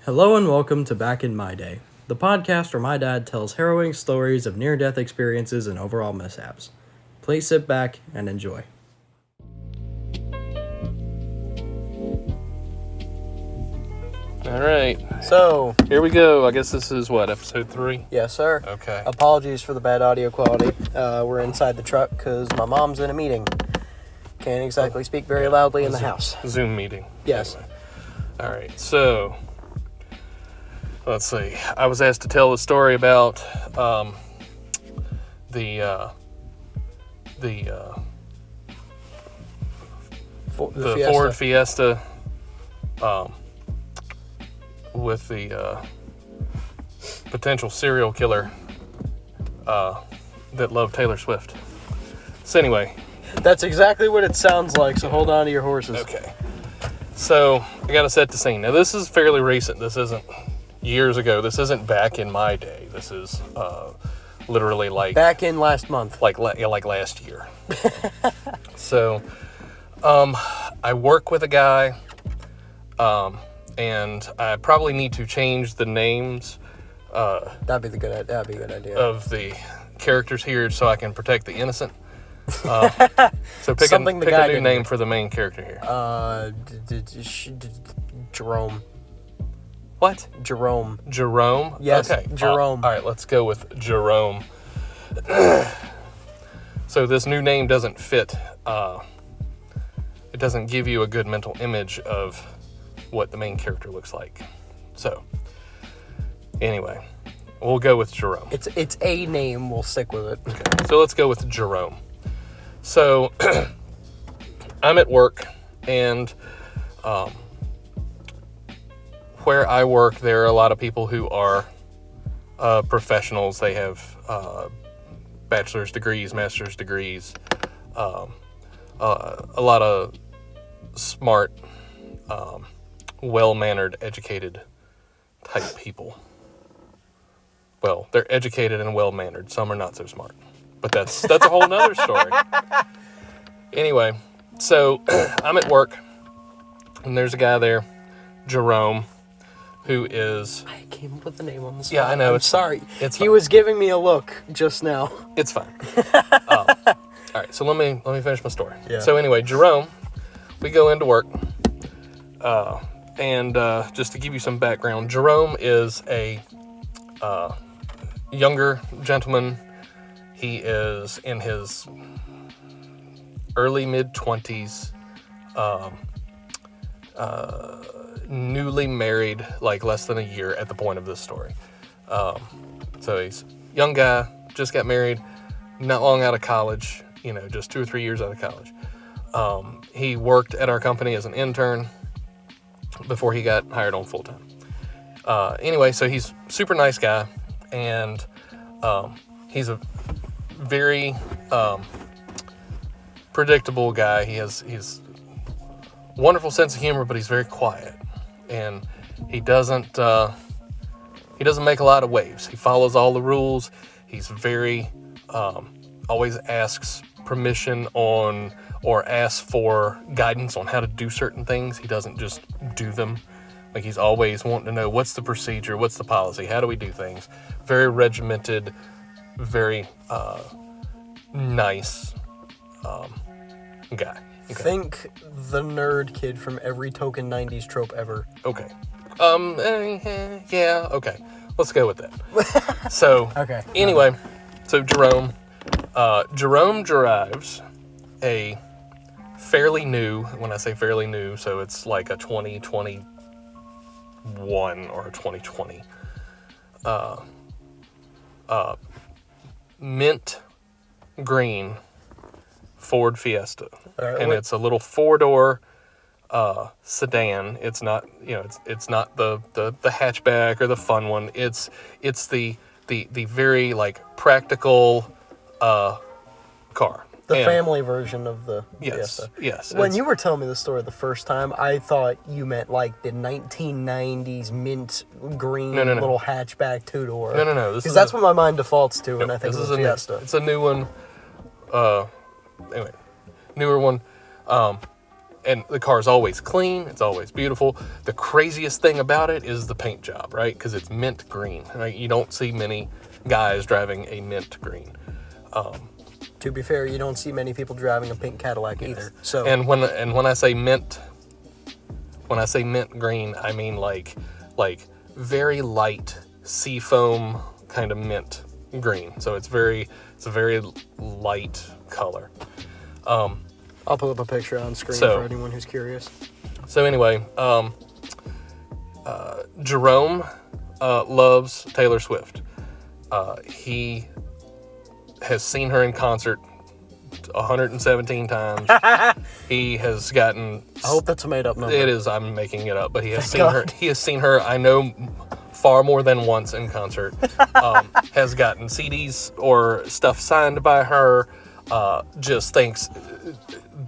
Hello and welcome to Back in My Day, the podcast where my dad tells harrowing stories of near-death experiences and overall mishaps. Please sit back and enjoy. All right. So, Here we go. I guess this is what, episode 3? yes, sir. Okay. Apologies for the bad audio quality. We're inside the truck because my mom's in a meeting. Can't exactly speak very loudly in the house. Zoom meeting. Yes. Anyway. All right. So, let's see. I was asked to tell a story about the Fiesta. Ford Fiesta with the potential serial killer that loved Taylor Swift. So anyway. That's exactly what it sounds like, so hold on to your horses. Okay. So, I gotta set the scene. Now, this is fairly recent. This isn't years ago. This isn't back in my day. This is literally like... Back in last month. Like last year. So, I work with a guy, and I probably need to change the names That'd be a good idea. of the characters here so I can protect the innocent. So pick a new name for the main character here. Jerome. What? Jerome. Jerome? Yes, okay. Jerome. All right, let's go with Jerome. So this new name doesn't fit. It doesn't give you a good mental image of what the main character looks like. So, anyway, we'll go with Jerome. It's a name. We'll stick with it. Okay, so let's go with Jerome. So, I'm at work, and where I work, there are a lot of people who are professionals. They have bachelor's degrees, master's degrees, a lot of smart, well-mannered, educated type people. Well, they're educated and well-mannered. Some are not so smart. But that's a whole nother story. Anyway, so I'm at work, and there's a guy there, Jerome, who is... I came up with the name on the spot. Yeah, I know. I'm sorry. It's he fine. was giving me a look just now. It's fine. All right, so let me finish my story. Yeah. So anyway, Jerome, we go into work, and just to give you some background, Jerome is a younger gentleman. He is in his early mid-20s, newly married, like less than a year at the point of this story. So he's a young guy, just got married, not long out of college, just 2 or 3 years out of college. He worked at our company as an intern before he got hired on full-time. Anyway, so he's a super nice guy, and he's a very predictable guy. He's wonderful sense of humor, but he's very quiet, and he doesn't make a lot of waves. He follows all the rules. He's very always asks permission on or asks for guidance on how to do certain things. He doesn't just do them. Like, he's always wanting to know, what's the procedure, what's the policy, how do we do things. Very regimented, very nice guy. Okay. Think the nerd kid from every token 90s trope ever. Okay. Yeah, okay. Let's go with that. So, Okay. Anyway, so Jerome drives a fairly new, when I say fairly new, so it's like a 2021 or a 2020, mint green Ford Fiesta. And it's a little 4-door sedan. It's not, it's not the hatchback or the fun one. It's the very like practical car. The family version of the Yes, Fiesta. yes. When you were telling me the story the first time, I thought you meant like the 1990s mint green little hatchback 2-door. No. Because that's what my mind defaults to when I think of the Fiesta. It's a new one. Anyway, newer one. And the car is always clean. It's always beautiful. The craziest thing about it is the paint job, right? Because it's mint green, right? You don't see many guys driving a mint green. To be fair, you don't see many people driving a pink Cadillac either. So and when I say mint green, I mean like very light seafoam kind of mint green. So it's a very light color. I'll put up a picture on screen for anyone who's curious. So anyway, Jerome loves Taylor Swift. He has seen her in concert 117 times. He has gotten... I hope that's a made-up number. It is. I'm making it up, but he has seen her. He has seen her, I know, far more than once in concert. Has gotten CDs or stuff signed by her. Just thinks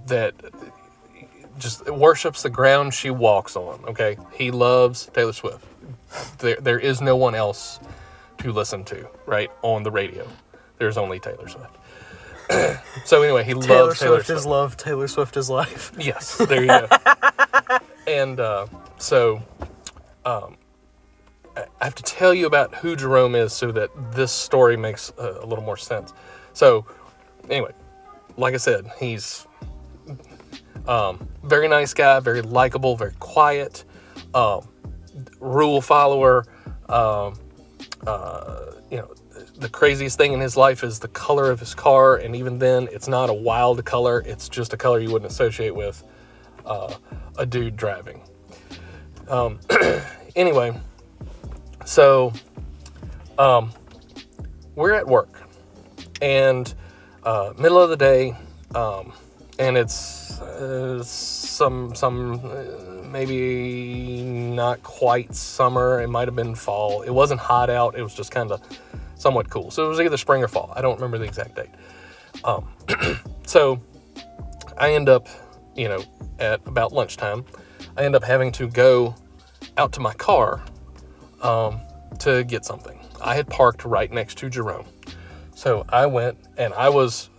that... just worships the ground she walks on, okay? He loves Taylor Swift. There is no one else to listen to, right, on the radio. There's only Taylor Swift. So anyway, he loves Taylor Swift. Taylor Swift is love, Taylor Swift is life. Yes, there you go. And I have to tell you about who Jerome is so that this story makes a little more sense. So anyway, like I said, he's very nice guy, very likable, very quiet, rule follower. The craziest thing in his life is the color of his car, and even then, it's not a wild color. It's just a color you wouldn't associate with a dude driving. Anyway, so we're at work, and middle of the day, and it's maybe not quite summer. It might have been fall. It wasn't hot out. It was just kind of somewhat cool. So it was either spring or fall. I don't remember the exact date. So I end up, at about lunchtime, I end up having to go out to my car to get something. I had parked right next to Jerome. So I went, and I was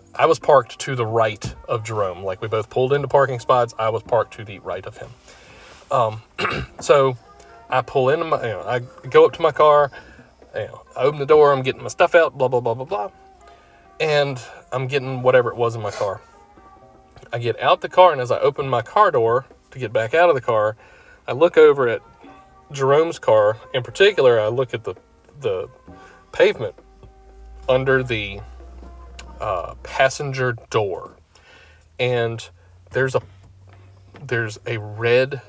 parked to the right of Jerome. Like, we both pulled into parking spots. I was parked to the right of him. So I pull into I go up to my car, I open the door, I'm getting my stuff out, blah, blah, blah, blah, blah. And I'm getting whatever it was in my car. I get out the car, and as I open my car door to get back out of the car, I look over at Jerome's car. In particular, I look at the pavement under the passenger door. And there's a red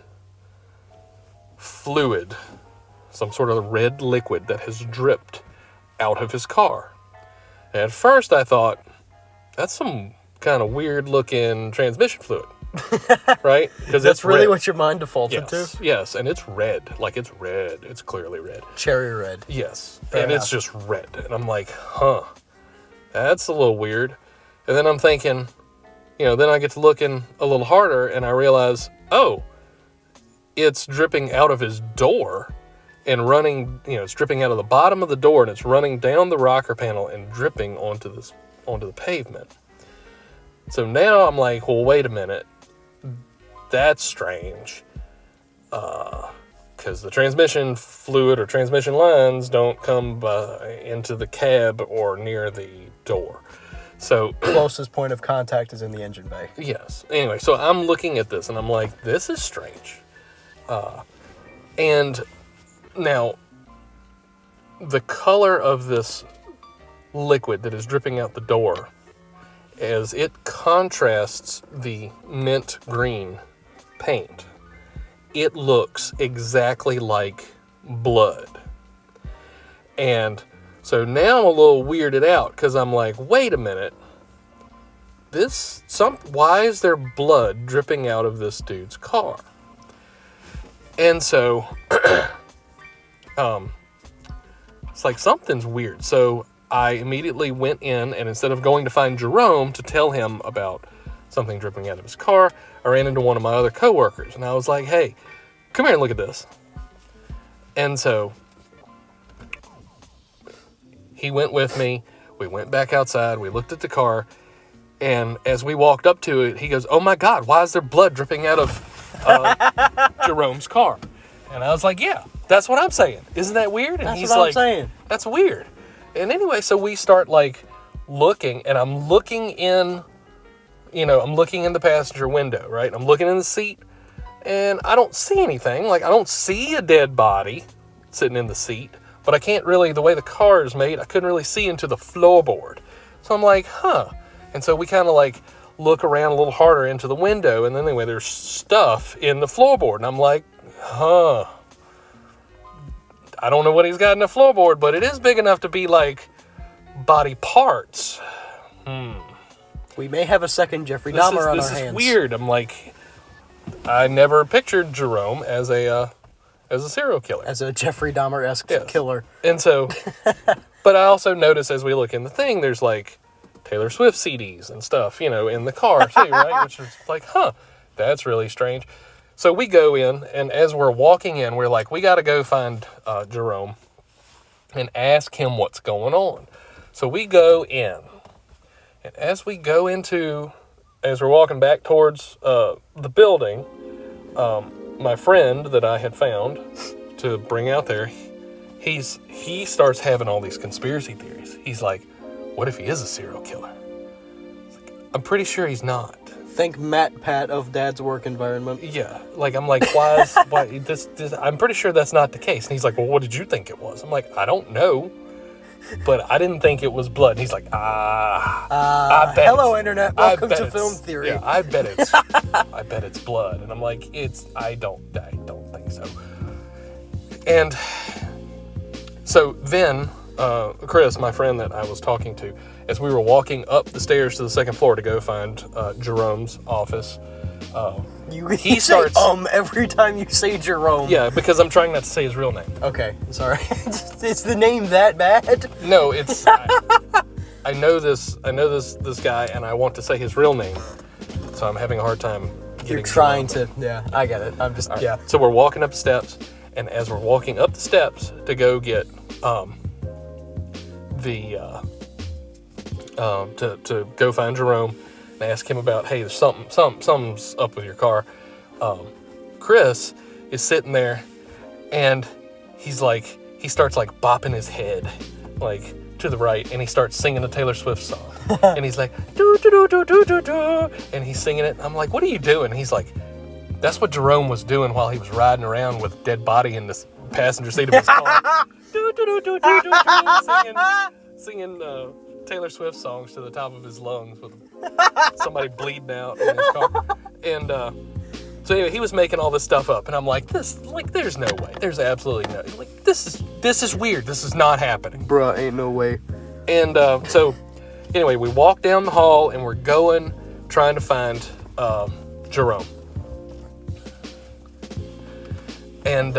fluid, some sort of red liquid that has dripped out of his car. And at first I thought, that's some kind of weird looking transmission fluid, right? Because that's really red. What your mind defaulted to? Yes, and it's red. Like, it's red. It's clearly red. Cherry red. Yes, and it's just red. And I'm like, that's a little weird. And then I'm thinking, then I get to looking a little harder, and I realize, it's dripping out of his door and running, it's dripping out of the bottom of the door, and it's running down the rocker panel and dripping onto the pavement. So now I'm like, well, wait a minute. That's strange. Because the transmission fluid or transmission lines don't come into the cab or near the door. So closest point of contact is in the engine bay. Yes. Anyway, so I'm looking at this, and I'm like, this is strange. And now, the color of this liquid that is dripping out the door, as it contrasts the mint green paint, it looks exactly like blood. And so now I'm a little weirded out, because I'm like, wait a minute. Why is there blood dripping out of this dude's car? And so, it's like something's weird. So I immediately went in, and instead of going to find Jerome to tell him about something dripping out of his car, I ran into one of my other coworkers, and I was like, hey, come here and look at this. And so he went with me. We went back outside. We looked at the car, And as we walked up to it, he goes, "Oh my God, why is there blood dripping out of Jerome's car?" And I was like, "Yeah, that's what I'm saying. Isn't that weird?" And That's what I'm saying. "That's weird." And anyway, so we start like looking, and I'm looking in, I'm looking in the passenger window, right? I'm looking in the seat, and I don't see anything. Like, I don't see a dead body sitting in the seat, but I can't really, the way the car is made, I couldn't really see into the floorboard. So I'm like, huh. And so we kind of like look around a little harder into the window, and then anyway, there's stuff in the floorboard. And I'm like, huh. I don't know what he's got in the floorboard, but it is big enough to be like body parts. We may have a second Jeffrey Dahmer on our hands. This is weird. I'm like, I never pictured Jerome as a serial killer. As a Jeffrey Dahmer-esque killer. And so, but I also notice as we look in the thing, there's like Taylor Swift CDs and stuff, in the car too, right? Which is like, huh, that's really strange. So we go in, and as we're walking in, we're like, we got to go find Jerome and ask him what's going on. So we go in, and as we're walking back towards the building, my friend that I had found to bring out there, he starts having all these conspiracy theories. He's like, what if he is a serial killer? I'm pretty sure he's not. Think Matt Pat of Dad's work environment. Yeah. Like, I'm like, why this, I'm pretty sure that's not the case. And he's like, well, what did you think it was? I'm like, I don't know. But I didn't think it was blood. And he's like, I bet hello, Internet. Welcome to Film Theory. Yeah, I bet it's blood. And I'm like, I don't think so. And so then, Chris, my friend that I was talking to, as we were walking up the stairs to the second floor to go find Jerome's office, he starts every time you say Jerome. Yeah, because I'm trying not to say his real name. Okay, sorry. It's the name that bad? No, it's I know this guy, and I want to say his real name, so I'm having a hard time getting. You're trying to, yeah, I get it. I'm just, right. Yeah. So we're walking up the steps, and as we're walking up the steps to go get to go find Jerome and ask him about, hey, there's something's up with your car. Chris is sitting there, and he starts like bopping his head like to the right, and he starts singing a Taylor Swift song. And he's like, do do do do do do do, and he's singing it. I'm like, what are you doing? And he's like, that's what Jerome was doing while he was riding around with a dead body in the passenger seat of his car. Do do do do do do do, singing Taylor Swift songs to the top of his lungs with somebody bleeding out in his car. And so anyway, he was making all this stuff up, and I'm like, there's no way. There's absolutely no, like, this is weird. This is not happening. Bruh, ain't no way. And so anyway, we walk down the hall, and we're trying to find Jerome. And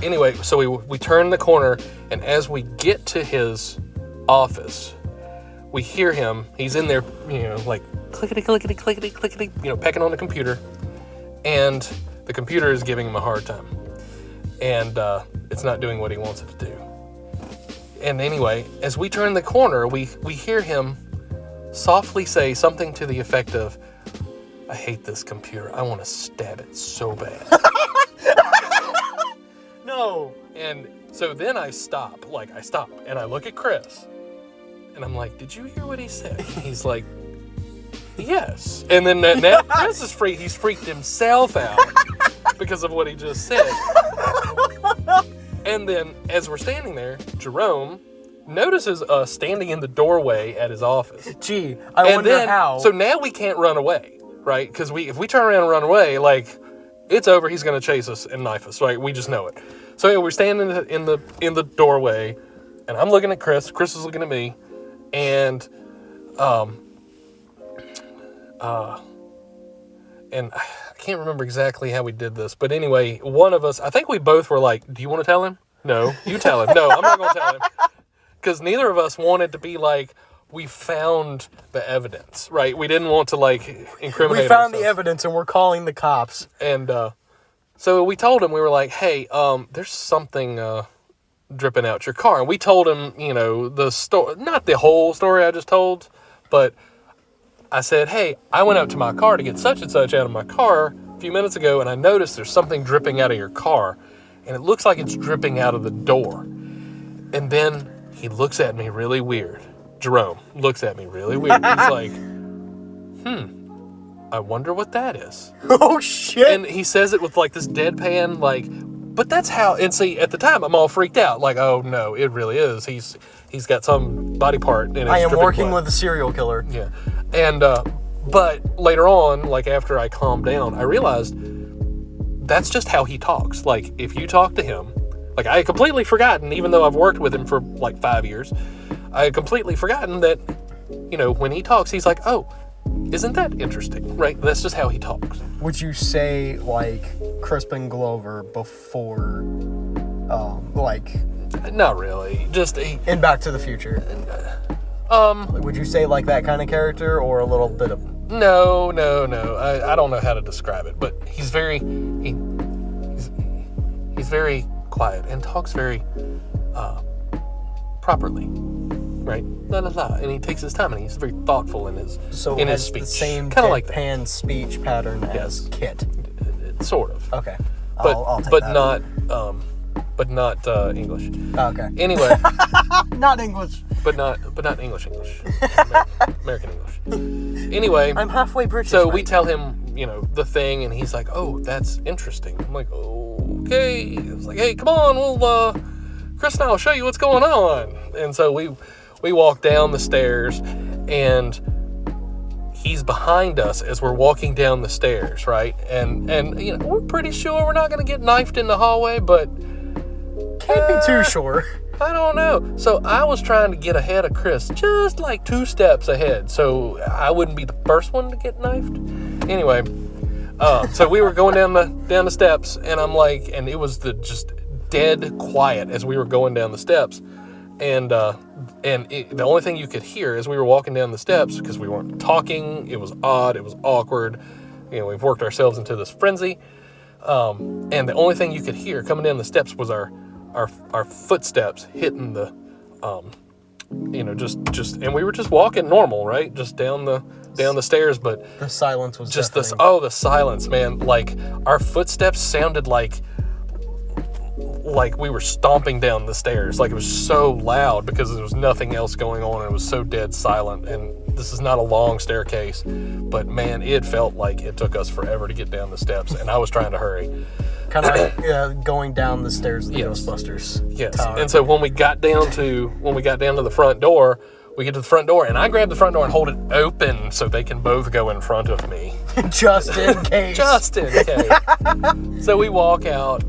anyway, so we turn the corner, and as we get to his office, we hear him. He's in there, like clickety, clickety, clickety, clickety, pecking on the computer, and the computer is giving him a hard time, and it's not doing what he wants it to do. And anyway, as we turn the corner, we hear him softly say something to the effect of, I hate this computer. I want to stab it so bad. No. And so then I stop, and I look at Chris, and I'm like, did you hear what he said? And he's like, yes. And then now Chris is freaked. He's freaked himself out because of what he just said. And then as we're standing there, Jerome notices us standing in the doorway at his office. Gee, I wonder how. So now we can't run away, right? Because if we turn around and run away, like, it's over. He's going to chase us and knife us, right? We just know it. So anyway, we're standing in the doorway, and I'm looking at Chris. Chris is looking at me, and and I can't remember exactly how we did this, but anyway, one of us, I think we both were like, do you want to tell him? No, you tell him. No, I'm not going to tell him. Because neither of us wanted to be like, we found the evidence, right? We didn't want to, like, incriminate We found ourselves. the evidence, and we're calling the cops. And so we told him, we were like, hey, there's something dripping out your car. And we told him, the story, not the whole story I just told, but I said, hey, I went out to my car to get such and such out of my car a few minutes ago, and I noticed there's something dripping out of your car, and it looks like it's dripping out of the door. And then he looks at me really weird. Jerome looks at me really weird. He's like, I wonder what that is. Oh, shit. And he says it with like this deadpan, like, but that's how, and see, at the time, I'm all freaked out. Like, oh, no, it really is. He's got some body part in his I am working blood. with a serial killer. Yeah. And, but later on, like after I calmed down, I realized that's just how he talks. Like, if you talk to him, like I had completely forgotten, even though I've worked with him for like 5 years, I had completely forgotten that, when he talks, he's like, oh, isn't that interesting? Right? That's just how he talks. Would you say, like, Crispin Glover before, Not really. Just in Back to the Future? Would you say, like, that kind of character, or a little bit of... No. I don't know how to describe it, but he's very... He's very quiet and talks very properly. Right? La la la. And he takes his time, and he's very thoughtful in his speech. The same kind of like deadpan speech pattern as Kit. Sort of. Okay. But I'll take but that. but not English. Okay. Anyway. Not English. But not English. American English. Anyway. I'm halfway British. So we tell him, the thing, and he's like, oh, that's interesting. I'm like, okay. I was like, hey, come on, Chris and I will show you what's going on. And so we walk down the stairs, and he's behind us as we're walking down the stairs, right? And we're pretty sure we're not going to get knifed in the hallway, but can't be too sure. I don't know. So I was trying to get ahead of Chris, just like 2 steps ahead, so I wouldn't be the first one to get knifed. Anyway, so we were going down the steps, and I'm like, and it was just dead quiet as we were going down the steps, and the only thing you could hear as we were walking down the steps, because we weren't talking, it was odd, it was awkward, we've worked ourselves into this frenzy, and the only thing you could hear coming down the steps was our footsteps hitting the and we were just walking normal, right, just down the stairs, but the silence was just deafening. the silence, man. Like our footsteps sounded like we were stomping down the stairs. Like it was so loud because there was nothing else going on, and it was so dead silent. And this is not a long staircase, but man, it felt like it took us forever to get down the steps, and I was trying to hurry. Kind of like going down the stairs of the Ghostbusters. Yes. Tower. And so when we got down to the front door, we get to the front door, and I grab the front door and hold it open so they can both go in front of me. Just in case. Just in case. So we walk out,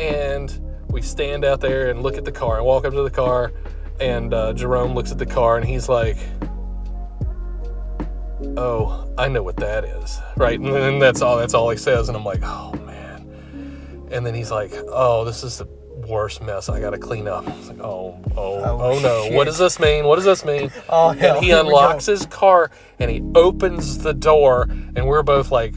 and we stand out there and look at the car, and walk up to the car, and Jerome looks at the car, and he's like, oh, I know what that is. Right? And then that's all he says, and I'm like, oh, man. And then he's like, oh, this is the worst mess I gotta clean up. I was like, oh no, shit. what does this mean? Oh, hell, and he unlocks his car, and he opens the door, and we're both like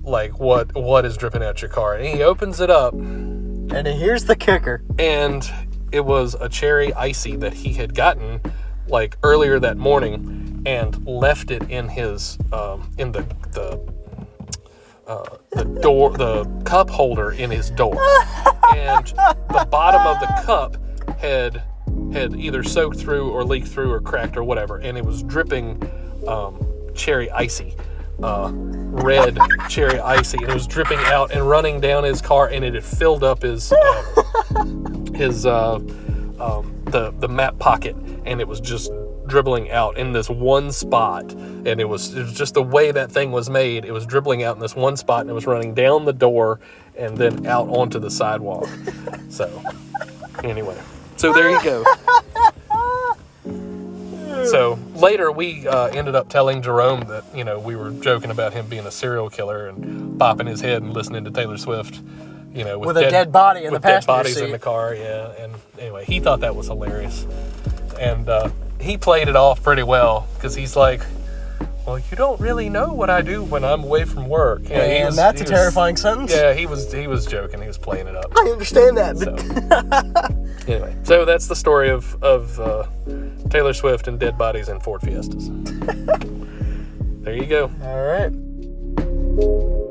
what is dripping out your car? And he opens it up, and here's the kicker, and it was a cherry icy that he had gotten like earlier that morning and left it in his in the door, the cup holder in his door, and the bottom of the cup had either soaked through or leaked through or cracked or whatever, and it was dripping cherry icy, red cherry icy, and it was dripping out and running down his car, and it had filled up his the map pocket, and it was just dribbling out in this one spot, and it was just the way that thing was made. It was dribbling out in this one spot, and it was running down the door and then out onto the sidewalk. So anyway, so there you go. So later we ended up telling Jerome that we were joking about him being a serial killer and bopping his head and listening to Taylor Swift, with a dead body in the passenger dead bodies seat. in the car. Yeah, and anyway, he thought that was hilarious, and he played it off pretty well, because he's like, well, you don't really know what I do when I'm away from work. Yeah, And that's a terrifying sentence. Yeah, he was joking. He was playing it up. I understand that, but So, anyway, so that's the story of Taylor Swift and dead bodies in Ford Fiestas. There you go. all right.